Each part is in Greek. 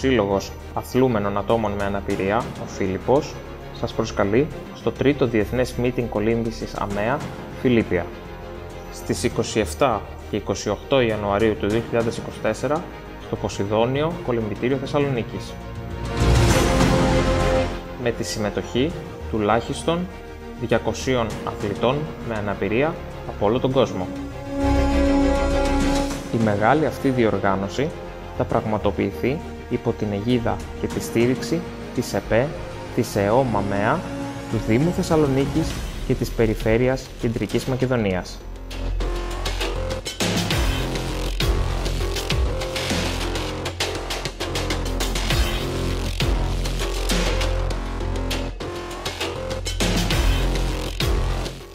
Σύλλογος Αθλούμενων Ατόμων με Αναπηρία, ο Φίλιππος, σας προσκαλεί στο τρίτο Διεθνές Μίτινγκ Κολύμβησης ΑΜΕΑ Φιλίππια στις 27 και 28 Ιανουαρίου του 2024 στο Ποσειδόνιο Κολυμβητήριο Θεσσαλονίκης, με τη συμμετοχή τουλάχιστον 200 αθλητών με αναπηρία από όλο τον κόσμο. Η μεγάλη αυτή διοργάνωση θα πραγματοποιηθεί υπό την αιγίδα και τη στήριξη της ΕΠΕ, της ΕΟΜ ΑΜΕΑ, του Δήμου Θεσσαλονίκης και της Περιφέρειας Κεντρικής Μακεδονίας.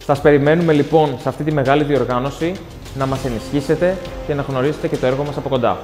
Σας περιμένουμε λοιπόν σε αυτή τη μεγάλη διοργάνωση να μας ενισχύσετε και να γνωρίσετε και το έργο μας από κοντά.